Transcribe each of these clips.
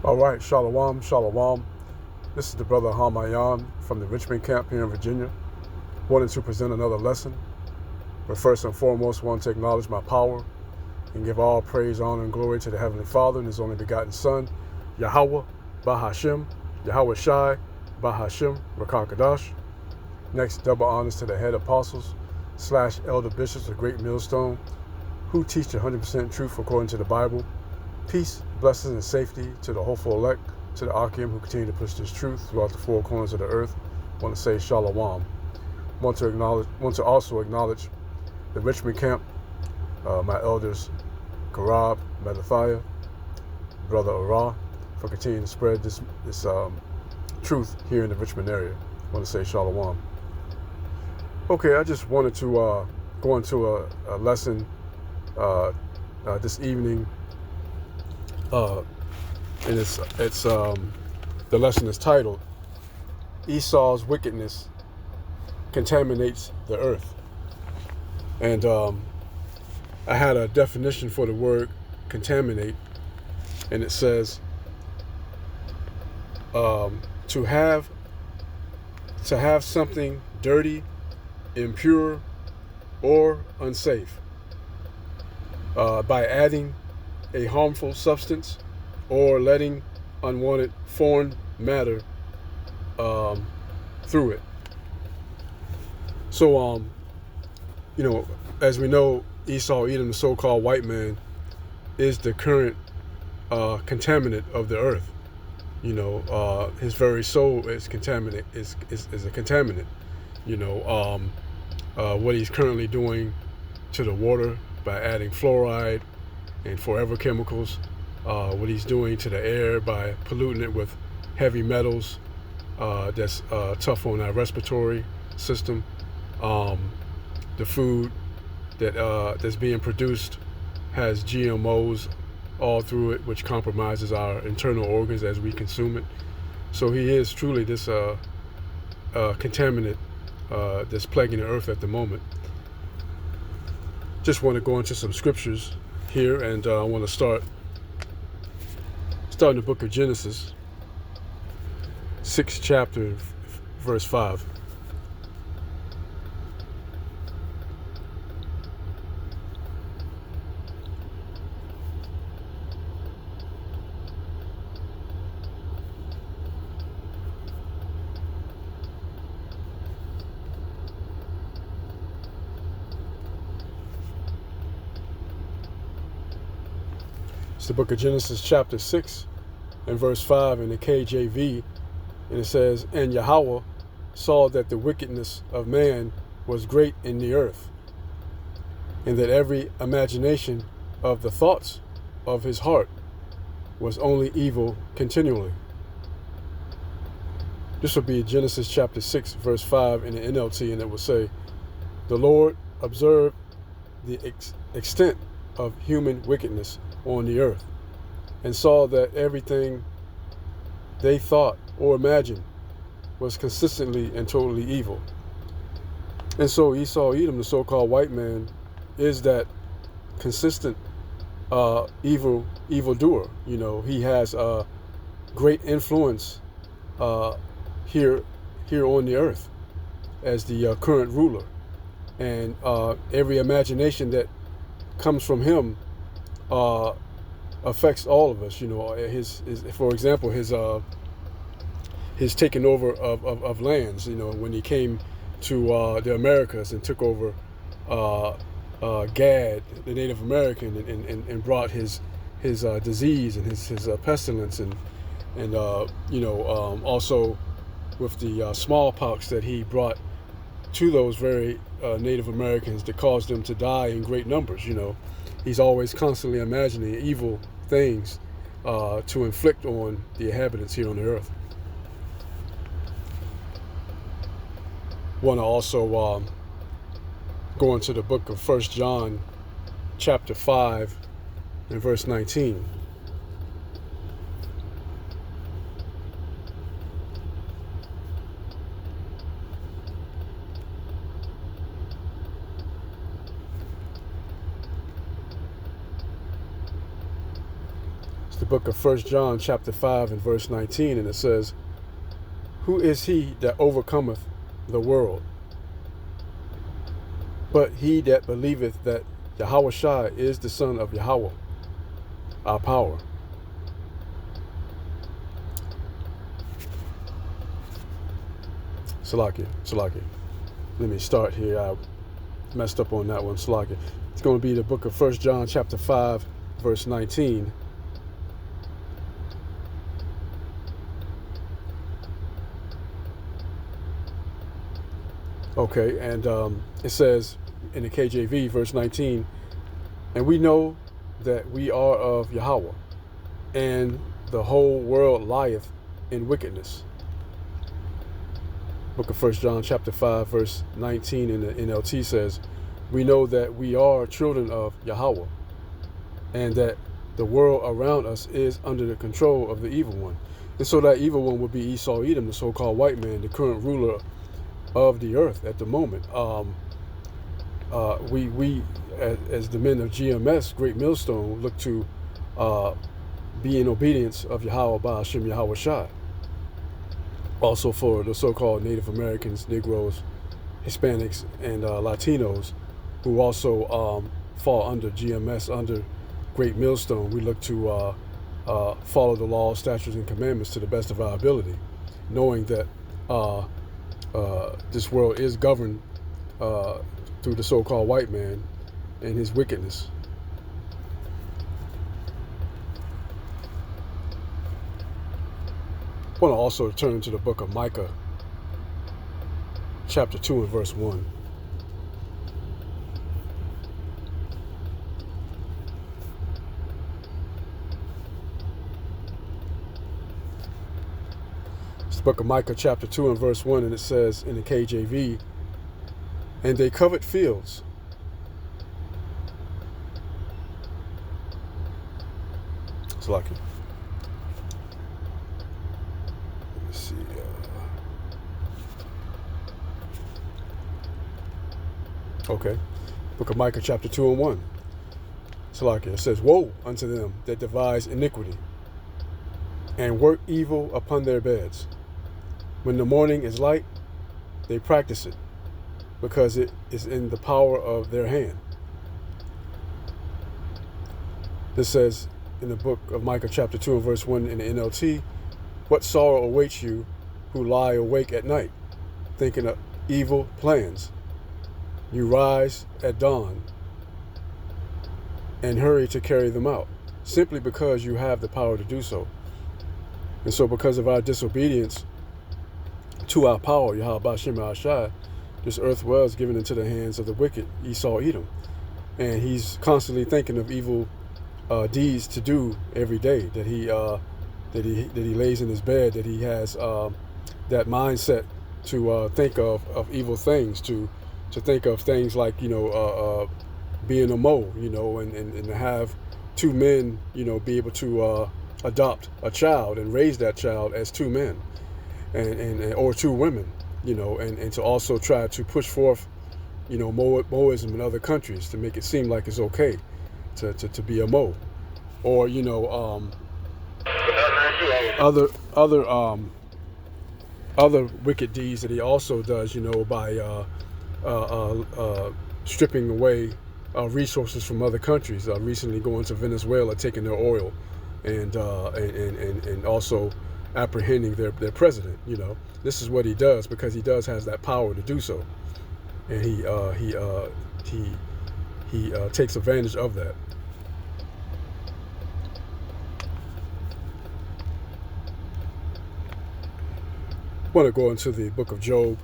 All right, Shalom, Shalom. This is the brother Hamayan from the Richmond camp here in Virginia. Wanted to present another lesson, but first and foremost, want to acknowledge my power and give all praise, honor, and glory to the Heavenly Father and His only begotten Son, Yahweh, Bahashim, Yahweh Shai, Bahashim, Rakakadash. Next, double honors to the head apostles / elder bishops of Great Millstone who teach 100% truth according to the Bible. Peace, blessings, and safety to the hopeful elect, to the Akim who continue to push this truth throughout the four corners of the earth. I want to say Shalom. Want to also acknowledge the Richmond camp, my elders, Karab, Mattathiah, Brother Ara, for continuing to spread this truth here in the Richmond area. I want to say Shalom. Okay, I just wanted to go into a lesson this evening. And it's the lesson is titled Esau's Wickedness Contaminates the Earth. And I had a definition for the word contaminate, and it says to have something dirty, impure, or unsafe by adding a harmful substance or letting unwanted foreign matter through it. So, as we know, Esau, Edom, the so-called white man, is the current contaminant of the earth. His very soul is contaminant. Is a contaminant. What he's currently doing to the water by adding fluoride and forever chemicals, what he's doing to the air by polluting it with heavy metals that's tough on our respiratory system. The food that's being produced has GMOs all through it, which compromises our internal organs as we consume it. So he is truly this contaminant that's plaguing the earth at the moment. Just want to go into some scriptures here, and I want to start in the book of Genesis, 6th chapter, verse 5. It's the book of Genesis chapter 6 and verse 5 in the KJV, and it says, "And Yahweh saw that the wickedness of man was great in the earth, and that every imagination of the thoughts of his heart was only evil continually." This will be Genesis chapter 6 verse 5 in the NLT, and it will say, "The Lord observed the extent of human wickedness on the earth, and saw that everything they thought or imagined was consistently and totally evil." And so Esau, Edom, the so-called white man, is that consistent evildoer. He has a great influence here on the earth as the current ruler, and every imagination that comes from him affects all of us. His for example, his taking over of lands. When he came to the Americas and took over Gad, the Native American, and brought his disease and his pestilence, and also with the smallpox that he brought to those very Native Americans that caused them to die in great numbers. He's always constantly imagining evil things to inflict on the inhabitants here on the earth. Want to also go into the book of 1 John chapter 5 and verse 19. the book of 1 John chapter 5 and verse 19, and it says, "Who is he that overcometh the world? But he that believeth that Yahushua is the Son of Yahweh, our power." Salakia. Let me start here. I messed up on that one. Salakia. It's going to be the book of 1 John chapter 5, verse 19. Okay, and it says in the KJV, verse 19, "And we know that we are of Yahweh, and the whole world lieth in wickedness." Book of 1 John chapter 5, verse 19 in the NLT says, "We know that we are children of Yahweh, and that the world around us is under the control of the evil one." And so that evil one would be Esau Edom, the so-called white man, the current ruler of the earth at the moment. We as the men of GMS, Great Millstone, look to be in obedience of Yahweh Ba'ashem Yahweh Shai. Also for the so-called Native Americans, Negroes, Hispanics, and Latinos, who also fall under GMS, under Great Millstone, we look to follow the laws, statutes, and commandments to the best of our ability, knowing that this world is governed through the so-called white man and his wickedness. I want to also turn to the book of Micah, chapter 2 and verse 1. It's the book of Micah, chapter 2 and verse 1, and it says in the KJV, "And they covered fields." It's lucky. Let's see. Okay. Book of Micah, chapter 2 and 1. It's like it says, "Woe unto them that devise iniquity, and work evil upon their beds. When the morning is light, they practice it, because it is in the power of their hand." This says in the book of Micah chapter 2 and verse 1 in the NLT, "What sorrow awaits you who lie awake at night, thinking of evil plans? You rise at dawn and hurry to carry them out, simply because you have the power to do so." And so because of our disobedience to our power, Yahweh Ba'ashem Ashai, this earth was given into the hands of the wicked Esau Edom. And he's constantly thinking of evil deeds to do every day, that he lays in his bed, that he has that mindset to think of evil things, to think of things like, being a mole, and to have two men, be able to adopt a child and raise that child as two men, and or two women, and to also try to push forth, Moism in other countries to make it seem like it's okay to be a Mo, or other wicked deeds that he also does, by stripping away resources from other countries. Recently going to Venezuela, taking their oil, and also apprehending their president. This is what he does because he has that power to do so, and he takes advantage of that. I want to go into the book of Job,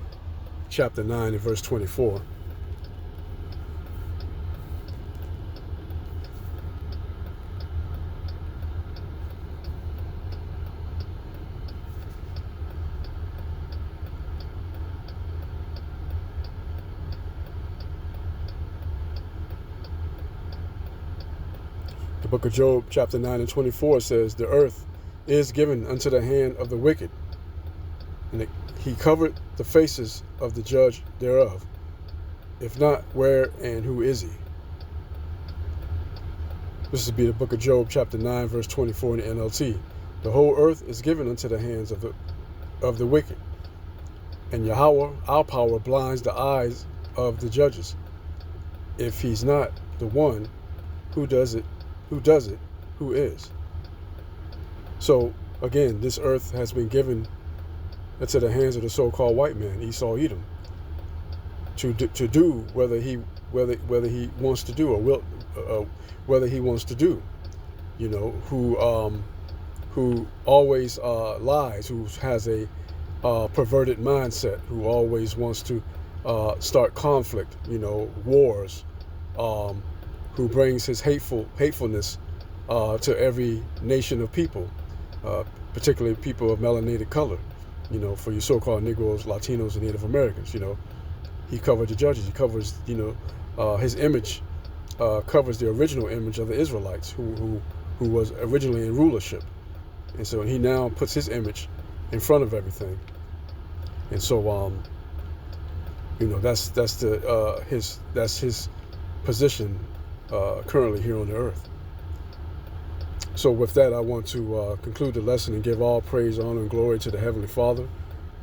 chapter 9 and verse 24. The book of Job, chapter 9 and 24 says, "The earth is given unto the hand of the wicked, and he covered the faces of the judge thereof. If not, where and who is he?" This is be the book of Job, chapter 9, verse 24 in the NLT. The whole earth is given into the hands of the wicked, and Yahweh, our power, blinds the eyes of the judges. If he's not the one who does it, who is? So again, this earth has been given into the hands of the so-called white man, Esau, Edom, to do whether he wants to do or whether he wants to do. You know, who always lies, who has a perverted mindset, who always wants to start conflict, you know, wars, who brings his hatefulness to every nation of people, particularly people of melanated color, you know, for your so-called Negroes, Latinos, and Native Americans. You know, he covered the judges. He covers, you know, his image covers the original image of the Israelites, who was originally in rulership, and so he now puts his image in front of everything. And so, you know, that's his position currently here on the earth. So with that, I want to conclude the lesson and give all praise, honor, and glory to the Heavenly Father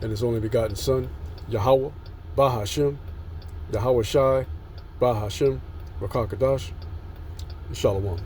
and His only begotten Son, Yahweh, Bahashem, Yahweh Shai, Bahashem, Rakakadash, and Shalom.